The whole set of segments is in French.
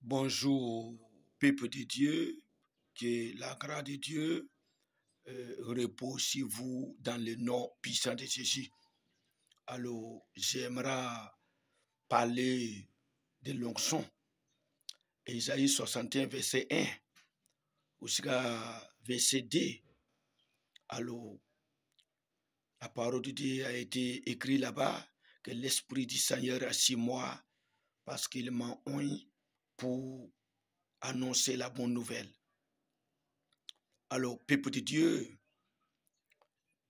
Bonjour, peuple de Dieu, que la grâce de Dieu repose sur vous dans le nom puissant de Jésus. Alors, j'aimerais parler de l'onction. Ésaïe 61, verset 1, jusqu'à verset 2. Alors, la parole de Dieu a été écrite là-bas, que l'Esprit du Seigneur est sur moi, parce qu'il m'a oint pour annoncer la bonne nouvelle. Alors, peuple de Dieu,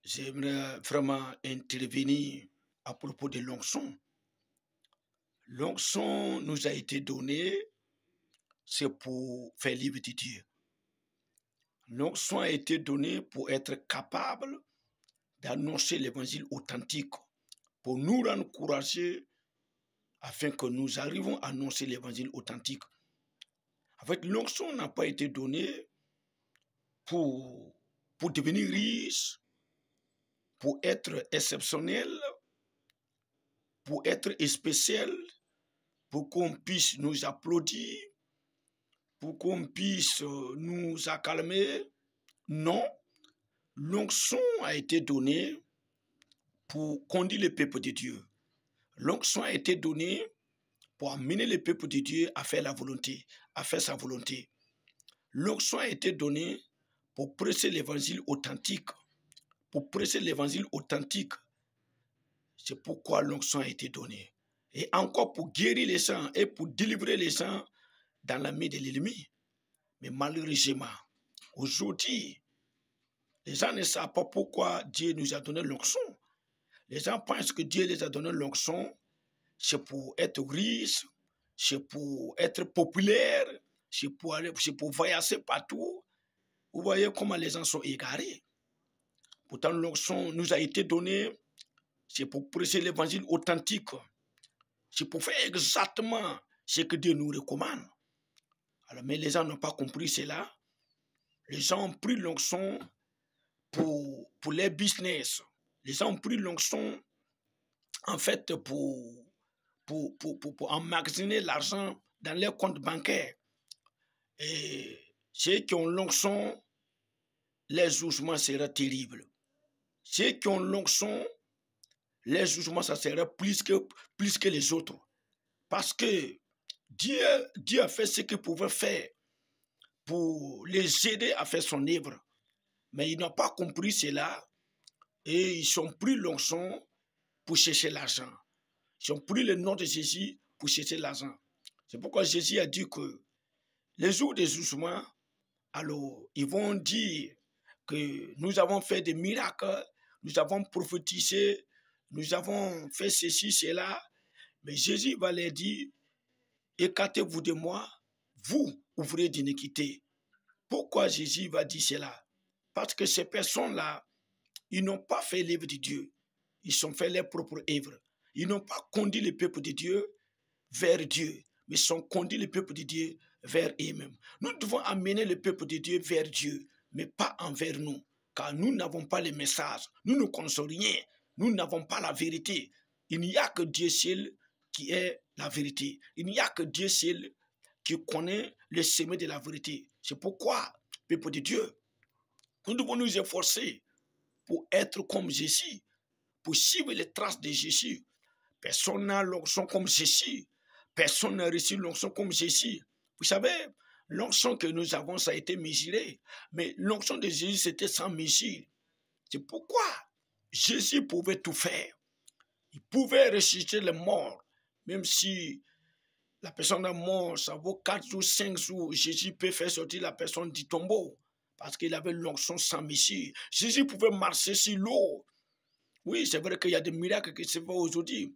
j'aimerais vraiment intervenir à propos de l'onction. L'onction nous a été donnée, c'est pour faire livre de Dieu. L'onction a été donnée pour être capable d'annoncer l'évangile authentique, pour nous rendre courageux afin que nous arrivions à annoncer l'évangile authentique. En fait, l'onction n'a pas été donnée pour devenir riche, pour être exceptionnel, pour être spécial, pour qu'on puisse nous applaudir, pour qu'on puisse nous accalmer. Non, l'onction a été donnée pour conduire le peuple de Dieu. L'onction a été donnée pour amener le peuple de Dieu à faire la volonté, à faire sa volonté. L'onction a été donnée pour prêcher l'évangile authentique, pour prêcher l'évangile authentique. C'est pourquoi l'onction a été donnée. Et encore pour guérir les gens et pour délivrer les gens dans la main de l'ennemi. Mais malheureusement, aujourd'hui, les gens ne savent pas pourquoi Dieu nous a donné l'onction. Les gens pensent que Dieu les a donné l'onction, c'est pour être riche, c'est pour être populaire, c'est pour voyager partout. Vous voyez comment les gens sont égarés. Pourtant, l'onction nous a été donnée, c'est pour prêcher l'évangile authentique. C'est pour faire exactement ce que Dieu nous recommande. Alors, mais les gens n'ont pas compris cela. Les gens ont pris l'onction pour les business. Les gens ont pris l'onction en fait pour emmagasiner l'argent dans leurs comptes bancaires. Et ceux qui ont l'onction, les jugements seraient terribles. Ceux qui ont l'onction, les jugements, ça serait plus que les autres. Parce que Dieu a fait ce qu'il pouvait faire pour les aider à faire son œuvre. Mais ils n'ont pas compris cela et ils ont pris l'onction pour chercher l'argent. Ils ont pris le nom de Jésus pour chercher l'argent. C'est pourquoi Jésus a dit que les jours des jugements, alors ils vont dire que nous avons fait des miracles, nous avons prophétisé, nous avons fait ceci, cela. Mais Jésus va leur dire, écartez-vous de moi, vous ouvrez d'iniquité. Pourquoi Jésus va dire cela? Parce que ces personnes-là, ils n'ont pas fait l'œuvre de Dieu. Ils ont fait leur propre œuvre. Ils n'ont pas conduit le peuple de Dieu vers Dieu, mais ils ont conduit le peuple de Dieu vers eux-mêmes. Nous devons amener le peuple de Dieu vers Dieu, mais pas envers nous, car nous n'avons pas le message. Nous ne connaissons rien. Nous n'avons pas la vérité. Il n'y a que Dieu seul qui est la vérité. Il n'y a que Dieu seul qui connaît le sommet de la vérité. C'est pourquoi, peuple de Dieu, nous devons nous efforcer pour être comme Jésus, pour suivre les traces de Jésus. Personne n'a l'onction comme Jésus. Personne n'a reçu l'onction comme Jésus. Vous savez, l'onction que nous avons, ça a été mesuré. Mais l'onction de Jésus, c'était sans mesure. C'est pourquoi Jésus pouvait tout faire. Il pouvait ressusciter les morts. Même si la personne est morte, ça vaut 4 jours, 5 jours, Jésus peut faire sortir la personne du tombeau. Parce qu'il avait l'onction sans mesure. Jésus pouvait marcher sur l'eau. Oui, c'est vrai qu'il y a des miracles qui se font aujourd'hui.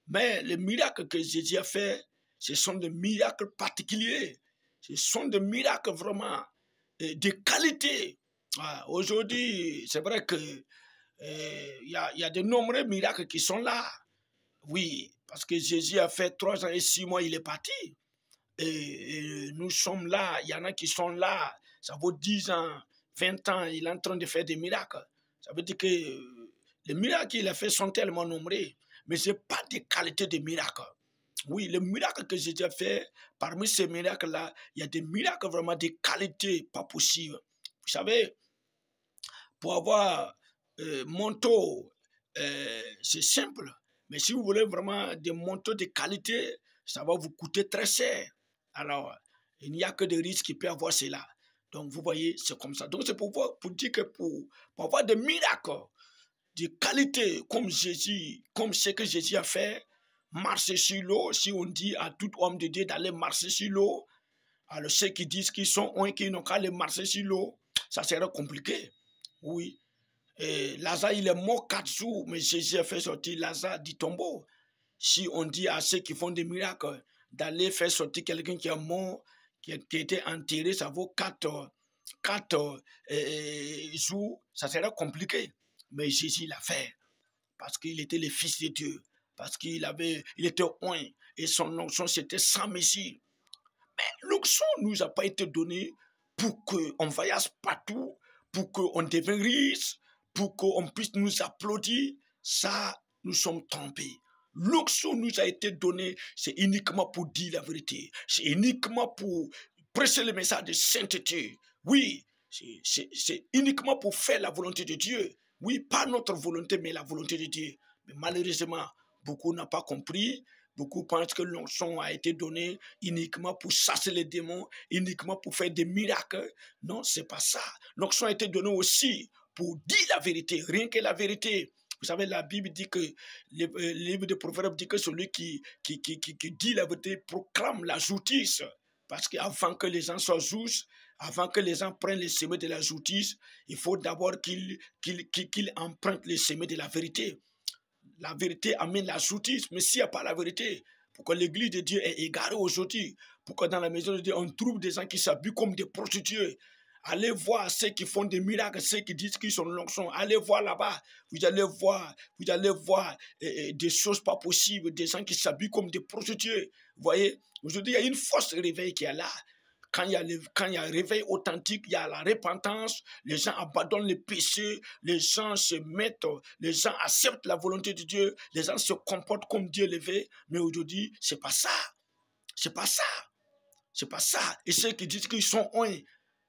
Mais les miracles que Jésus a fait, ce sont des miracles particuliers. Ce sont des miracles vraiment de qualité. Aujourd'hui, c'est vrai que y a de nombreux miracles qui sont là. Oui, parce que Jésus a fait 3 ans et 6 mois, il est parti. Et nous sommes là, il y en a qui sont là, ça vaut 10 ans, 20 ans, il est en train de faire des miracles. Ça veut dire que les miracles qu'il a fait sont tellement nombreux, mais ce n'est pas des qualités de miracles. Oui, les miracles que Jésus a fait, parmi ces miracles-là, il y a des miracles vraiment de qualité, pas possible. Vous savez, pour avoir manteau, c'est simple. Mais si vous voulez vraiment des manteaux de qualité, ça va vous coûter très cher. Alors, il n'y a que des risques qui peuvent avoir cela. Donc, vous voyez, c'est comme ça. Donc, c'est pour dire que pour avoir des miracles de qualité comme Jésus, comme ce que Jésus a fait, marcher sur l'eau, si on dit à tout homme de Dieu d'aller marcher sur l'eau, alors ceux qui disent qu'ils sont un qui n'ont qu'à aller marcher sur l'eau, ça serait compliqué. Oui. Et Lazare, il est mort 4 jours, mais Jésus a fait sortir Lazare du tombeau. Si on dit à ceux qui font des miracles d'aller faire sortir quelqu'un qui est mort, qui a été enterré, ça vaut 4 jours, ça serait compliqué. Mais Jésus l'a fait parce qu'il était le Fils de Dieu, parce qu'il était oint et son onction c'était sans mesure. Mais l'onction ne nous a pas été donnée pour qu'on voyage partout, pour qu'on devienne riche, pour qu'on puisse nous applaudir. Ça, nous sommes trompés. L'onction nous a été donnée, c'est uniquement pour dire la vérité. C'est uniquement pour prêcher le message de sainteté. Oui, c'est uniquement pour faire la volonté de Dieu. Oui, pas notre volonté, mais la volonté de Dieu. Mais malheureusement, beaucoup n'ont pas compris. Beaucoup pensent que l'onction a été donnée uniquement pour chasser les démons, uniquement pour faire des miracles. Non, c'est pas ça. L'onction a été donnée aussi pour dire la vérité, rien que la vérité. Vous savez, la Bible dit que, le livre de Proverbes dit que celui qui dit la vérité proclame la justice. Parce qu'avant que les gens soient justes, avant que les gens prennent les semées de la justice, il faut d'abord qu'ils empruntent les semées de la vérité. La vérité amène la justice, mais s'il n'y a pas la vérité, pourquoi l'église de Dieu est égarée aujourd'hui, pourquoi dans la maison de Dieu on trouve des gens qui s'habillent comme des prostituées. Allez voir ceux qui font des miracles, ceux qui disent qu'ils sont l'onction. Allez voir là-bas. Vous allez voir des choses pas possibles, des gens qui s'habillent comme des prostituées. Vous voyez, aujourd'hui, il y a une force de réveil qui est là. Quand il y a un réveil authentique, il y a la repentance, les gens abandonnent les péchés, les gens se mettent, les gens acceptent la volonté de Dieu, les gens se comportent comme Dieu le veut. Mais aujourd'hui, c'est pas ça. C'est pas ça. C'est pas ça. Et ceux qui disent qu'ils sont un,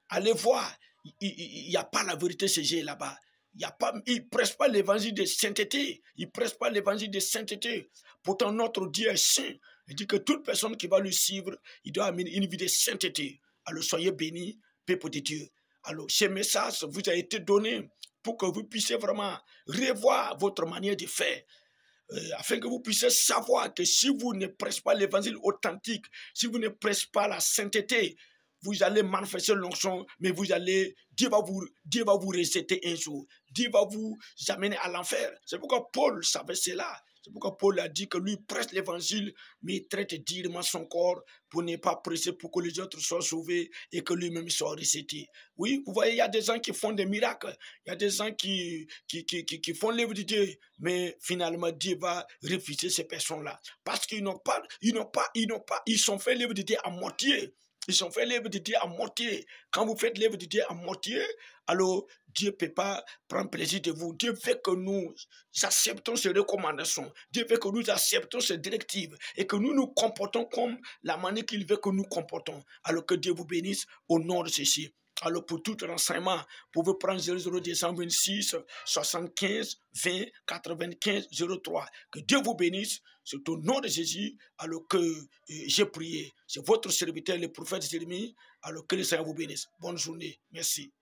allez voir, il n'y a pas la vérité chez là-bas. Ils ne prêchent pas l'évangile de sainteté. Ils ne prêchent pas l'évangile de sainteté. Pourtant, notre Dieu est saint. Il dit que toute personne qui va le suivre, il doit amener une vie de sainteté. Alors, soyez bénis, peuple de Dieu. Alors, ce message vous a été donné pour que vous puissiez vraiment revoir votre manière de faire. Afin que vous puissiez savoir que si vous ne prêchez pas l'évangile authentique, si vous ne prêchez pas la sainteté, vous allez manifester l'onction, mais Dieu va vous rejeter un jour. Dieu va vous amener à l'enfer. C'est pourquoi Paul savait cela. C'est pourquoi Paul a dit que lui prêche l'évangile, mais il traite dignement son corps pour ne pas presser pour que les autres soient sauvés et que lui-même soit rejeté. Oui, vous voyez, il y a des gens qui font des miracles. Il y a des gens qui font l'œuvre de Dieu, mais finalement, Dieu va refuser ces personnes-là. Parce qu'ils sont fait l'œuvre de Dieu à moitié. Ils ont fait l'œuvre de Dieu à moitié. Quand vous faites l'œuvre de Dieu à moitié, alors Dieu ne peut pas prendre plaisir de vous. Dieu veut que nous acceptons ces recommandations. Dieu veut que nous acceptons ces directives et que nous nous comportons comme la manière qu'il veut que nous comportons. Alors que Dieu vous bénisse au nom de ceci. Alors pour tout renseignement, vous pouvez prendre 00226 75 20 95 03. Que Dieu vous bénisse. C'est au nom de Jésus, alors que j'ai prié. C'est votre serviteur, le prophète Jérémie, alors que le Seigneur vous bénisse. Bonne journée. Merci.